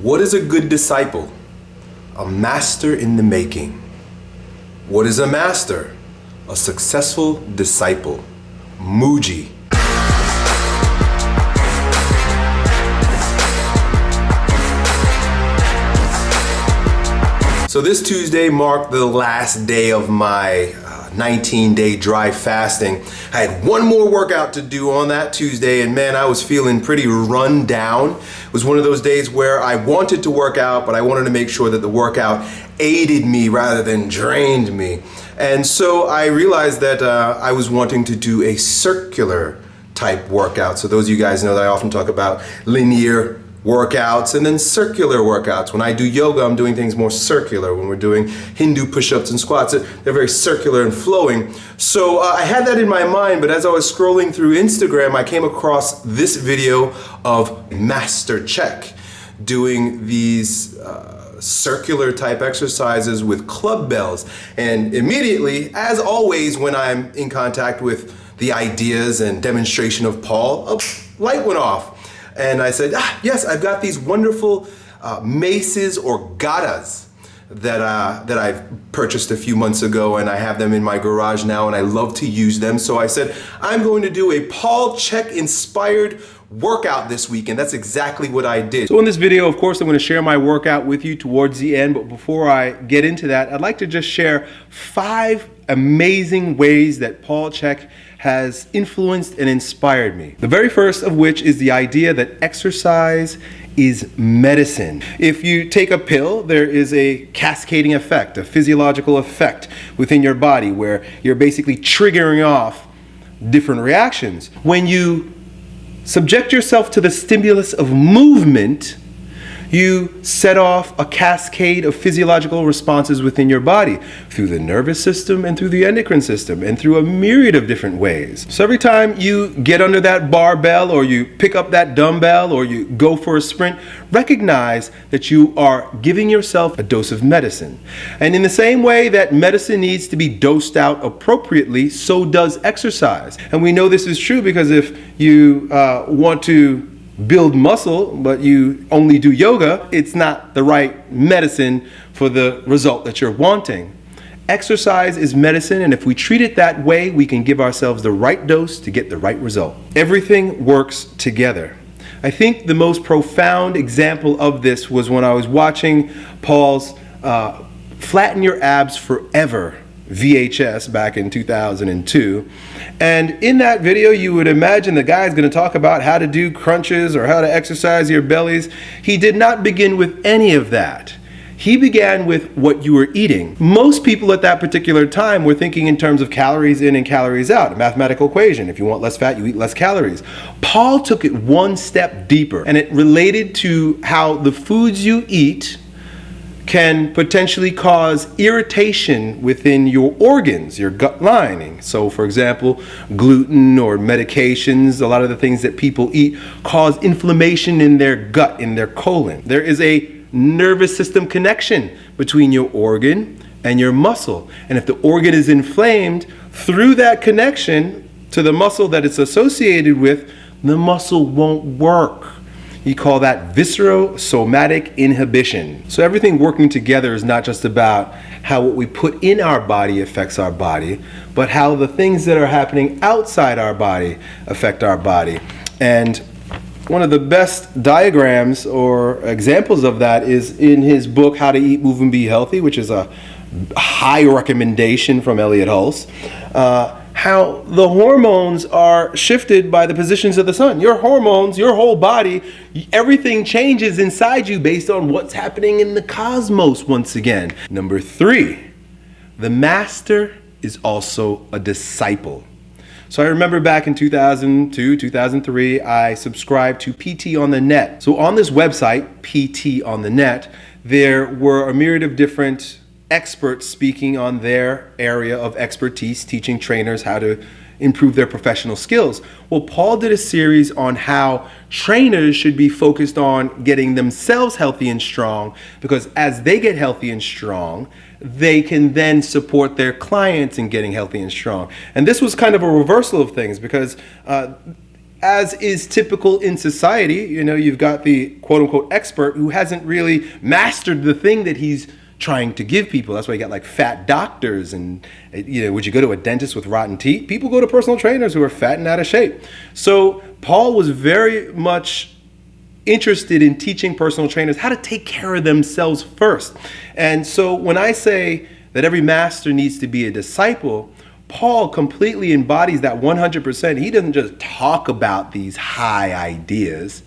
What is a good disciple? A master in the making. What is a master? A successful disciple. Muji. So this Tuesday marked the last day of my 19-day dry fasting. I had one more workout to do on that Tuesday, and man, I was feeling pretty run down. It was one of those days where I wanted to work out, but I wanted to make sure that the workout aided me rather than drained me. And so I realized that I was wanting to do a circular type workout. So those of you guys know that I often talk about linear workouts and then circular workouts. When I do yoga, I'm doing things more circular. When we're doing Hindu push-ups and squats, they're very circular and flowing. So I had that in my mind, but as I was scrolling through Instagram, I came across this video of Master Chek doing these circular type exercises with club bells. And immediately, as always, when I'm in contact with the ideas and demonstration of Paul, a light went off. And I said, yes, I've got these wonderful maces or gatas that I've purchased a few months ago, and I have them in my garage now, and I love to use them. So I said, I'm going to do a Paul Chek inspired workout this week, and that's exactly what I did. So in this video, of course, I'm going to share my workout with you towards the end, but before I get into that, I'd like to just share 5 amazing ways that Paul Chek has influenced and inspired me. The very first of which is the idea that exercise is medicine. If you take a pill, there is a cascading effect, a physiological effect within your body where you're basically triggering off different reactions. When you subject yourself to the stimulus of movement, you set off a cascade of physiological responses within your body through the nervous system and through the endocrine system and through a myriad of different ways. So every time you get under that barbell or you pick up that dumbbell or you go for a sprint, recognize that you are giving yourself a dose of medicine. And in the same way that medicine needs to be dosed out appropriately, so does exercise. And we know this is true because if you want to build muscle, but you only do yoga, it's not the right medicine for the result that you're wanting. Exercise is medicine, and if we treat it that way, we can give ourselves the right dose to get the right result. Everything works together. I think the most profound example of this was when I was watching Paul's Flatten Your Abs Forever VHS back in 2002. And in that video, you would imagine the guy's going to talk about how to do crunches or how to exercise your bellies. He did not begin with any of that. He began with what you were eating. Most people at that particular time were thinking in terms of calories in and calories out, a mathematical equation. If you want less fat, you eat less calories. Paul took it one step deeper, and it related to how the foods you eat can potentially cause irritation within your organs, your gut lining. So for example, gluten or medications, a lot of the things that people eat cause inflammation in their gut, in their colon. There is a nervous system connection between your organ and your muscle. And if the organ is inflamed, through that connection to the muscle that it's associated with, the muscle won't work. You call that viscerosomatic inhibition. So everything working together is not just about how what we put in our body affects our body, but how the things that are happening outside our body affect our body. And one of the best diagrams or examples of that is in his book, How to Eat, Move, and Be Healthy, which is a high recommendation from Hulse. How the hormones are shifted by the positions of the sun. Your hormones, your whole body, everything changes inside you based on what's happening in the cosmos once again. Number 3, the master is also a disciple. So I remember back in 2002, 2003, I subscribed to PT on the Net. So on this website, PT on the Net, there were a myriad of different experts speaking on their area of expertise, teaching trainers how to improve their professional skills. Well, Paul did a series on how trainers should be focused on getting themselves healthy and strong, because as they get healthy and strong, they can then support their clients in getting healthy and strong. And this was kind of a reversal of things, because as is typical in society, you've got the quote unquote expert who hasn't really mastered the thing that he's trying to give people. That's why you got like fat doctors and, would you go to a dentist with rotten teeth? People go to personal trainers who are fat and out of shape. So Paul was very much interested in teaching personal trainers how to take care of themselves first. And so when I say that every master needs to be a disciple, Paul completely embodies that 100%. He doesn't just talk about these high ideas.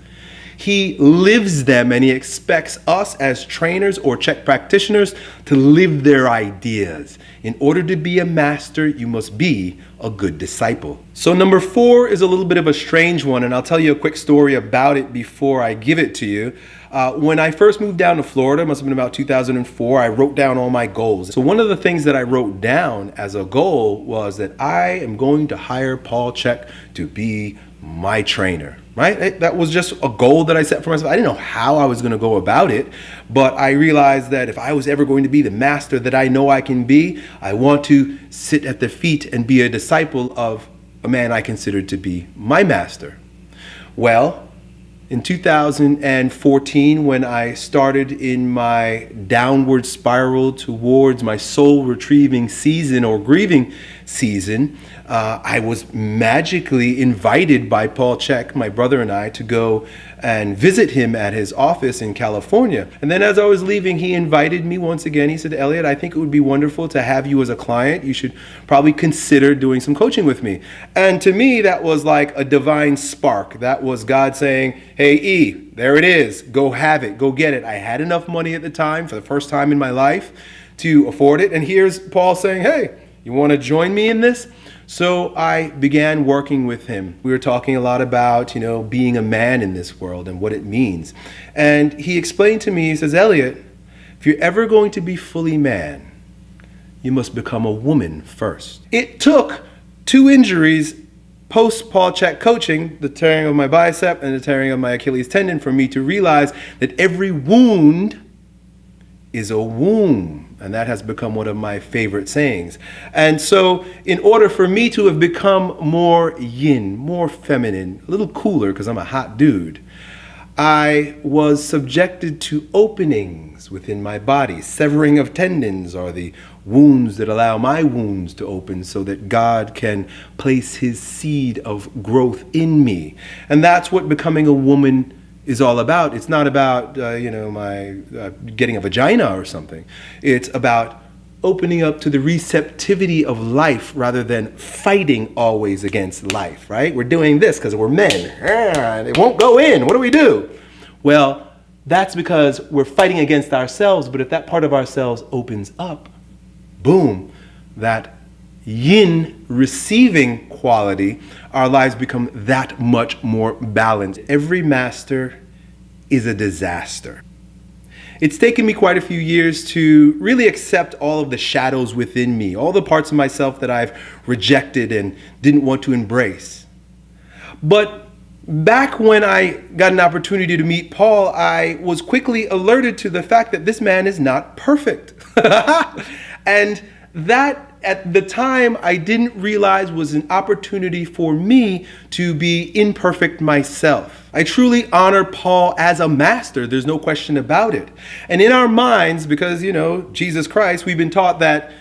He lives them, and he expects us as trainers or Chek practitioners to live their ideas. In order to be a master, you must be a good disciple. So number 4 is a little bit of a strange one, and I'll tell you a quick story about it before I give it to you. When I first moved down to Florida, it must have been about 2004, I wrote down all my goals. So one of the things that I wrote down as a goal was that I am going to hire Paul Chek to be my trainer, right? That was just a goal that I set for myself. I didn't know how I was going to go about it, but I realized that if I was ever going to be the master that I know I can be, I want to sit at the feet and be a disciple of a man I considered to be my master. Well, in 2014, when I started in my downward spiral towards my soul retrieving season or grieving season, I was magically invited by Paul Chek, my brother and I, to go and visit him at his office in California. And then as I was leaving, he invited me once again. He said, Elliott, I think it would be wonderful to have you as a client. You should probably consider doing some coaching with me. And to me, that was like a divine spark. That was God saying, hey, E, there it is. Go have it. Go get it. I had enough money at the time for the first time in my life to afford it. And here's Paul saying, hey, you want to join me in this? So I began working with him. We were talking a lot about, being a man in this world and what it means. And he explained to me, he says, Elliott, if you're ever going to be fully man, you must become a woman first. It took 2 injuries post Paul Chek coaching, the tearing of my bicep and the tearing of my Achilles tendon, for me to realize that every wound is a womb. And that has become one of my favorite sayings. And so in order for me to have become more yin, more feminine, a little cooler because I'm a hot dude, I was subjected to openings within my body. Severing of tendons are the wounds that allow my wounds to open so that God can place his seed of growth in me. And that's what becoming a woman is all about. It's not about, my getting a vagina or something. It's about opening up to the receptivity of life rather than fighting always against life, right? We're doing this because we're men. It won't go in. What do we do? Well, that's because we're fighting against ourselves, but if that part of ourselves opens up, boom, that yin receiving quality, our lives become that much more balanced. Every master is a disaster. It's taken me quite a few years to really accept all of the shadows within me, all the parts of myself that I've rejected and didn't want to embrace. But back when I got an opportunity to meet Paul, I was quickly alerted to the fact that this man is not perfect. And that at the time I didn't realize was an opportunity for me to be imperfect myself. I truly honor Paul as a master. There's no question about it. And in our minds, because, Jesus Christ, we've been taught that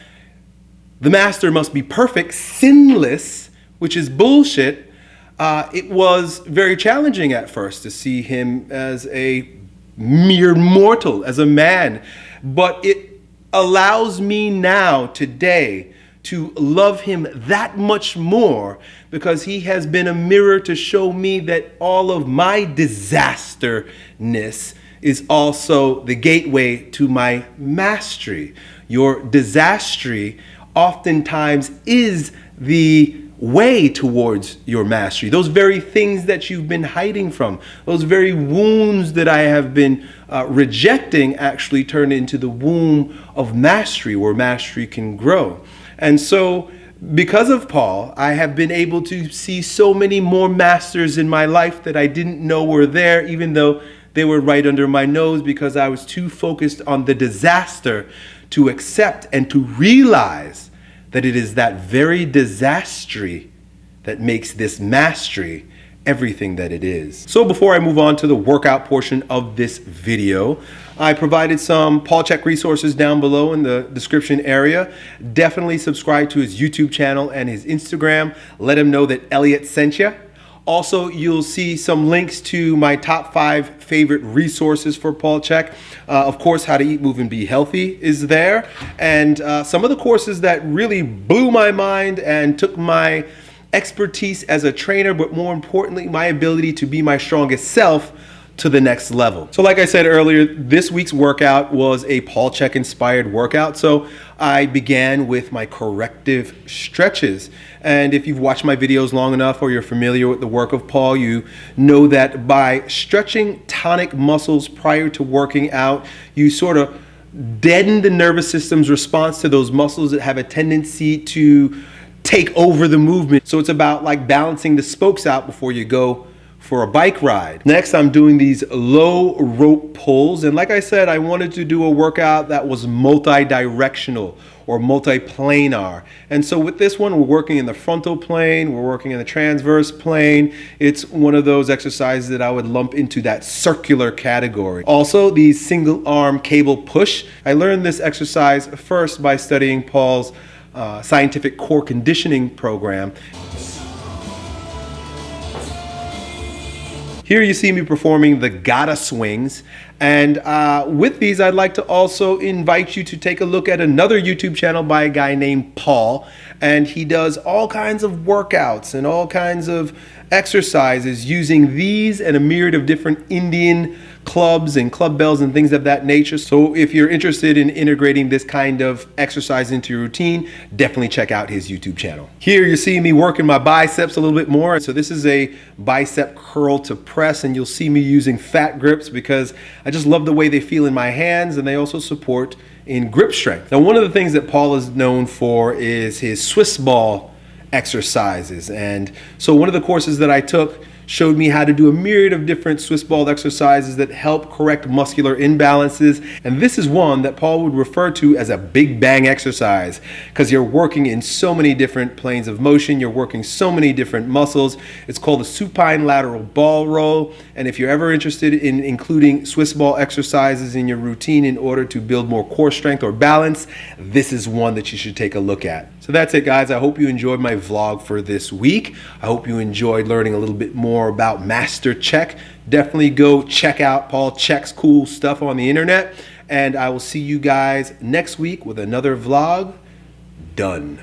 the master must be perfect, sinless, which is bullshit. It was very challenging at first to see him as a mere mortal, as a man. But it allows me now, today, to love him that much more because he has been a mirror to show me that all of my disasterness is also the gateway to my mastery. Your disastry oftentimes is the way towards your mastery. Those very things that you've been hiding from, those very wounds that I have been rejecting actually turn into the womb of mastery where mastery can grow. And so because of Paul, I have been able to see so many more masters in my life that I didn't know were there, even though they were right under my nose because I was too focused on the disaster to accept and to realize that it is that very disastry that makes this mastery everything that it is. So before I move on to the workout portion of this video, I provided some Paul Chek resources down below in the description area. Definitely subscribe to his YouTube channel and his Instagram. Let him know that Elliott sent you. Also, you'll see some links to my top 5 favorite resources for Paul Chek. Of course, How to Eat, Move, and Be Healthy is there. And some of the courses that really blew my mind and took my expertise as a trainer, but more importantly, my ability to be my strongest self to the next level. So like I said earlier, this week's workout was a Paul Chek inspired workout. So I began with my corrective stretches. And if you've watched my videos long enough or you're familiar with the work of Paul, you know that by stretching tonic muscles prior to working out, you sort of deaden the nervous system's response to those muscles that have a tendency to take over the movement. So it's about like balancing the spokes out before you go for a bike ride. Next, I'm doing these low rope pulls. And like I said, I wanted to do a workout that was multi-directional or multi-planar. And so with this one, we're working in the frontal plane, we're working in the transverse plane. It's one of those exercises that I would lump into that circular category. Also, the single arm cable push. I learned this exercise first by studying Paul's scientific core conditioning program. Here you see me performing the Gata swings, and with these I'd like to also invite you to take a look at another YouTube channel by a guy named Paul, and he does all kinds of workouts and all kinds of exercises using these and a myriad of different Indian clubs and club bells and things of that nature. So if you're interested in integrating this kind of exercise into your routine, definitely check out his YouTube channel. Here you're seeing me working my biceps a little bit more. So this is a bicep curl to press, and you'll see me using fat grips because I just love the way they feel in my hands, and they also support in grip strength. Now, one of the things that Paul is known for is his Swiss ball exercises. And so one of the courses that I took showed me how to do a myriad of different Swiss ball exercises that help correct muscular imbalances. And this is one that Paul would refer to as a big bang exercise because you're working in so many different planes of motion. You're working so many different muscles. It's called the supine lateral ball roll. And if you're ever interested in including Swiss ball exercises in your routine in order to build more core strength or balance, this is one that you should take a look at. So that's it, guys. I hope you enjoyed my vlog for this week. I hope you enjoyed learning a little bit more about Master Chek. Definitely go check out Paul Chek's cool stuff on the internet. And I will see you guys next week with another vlog. Done.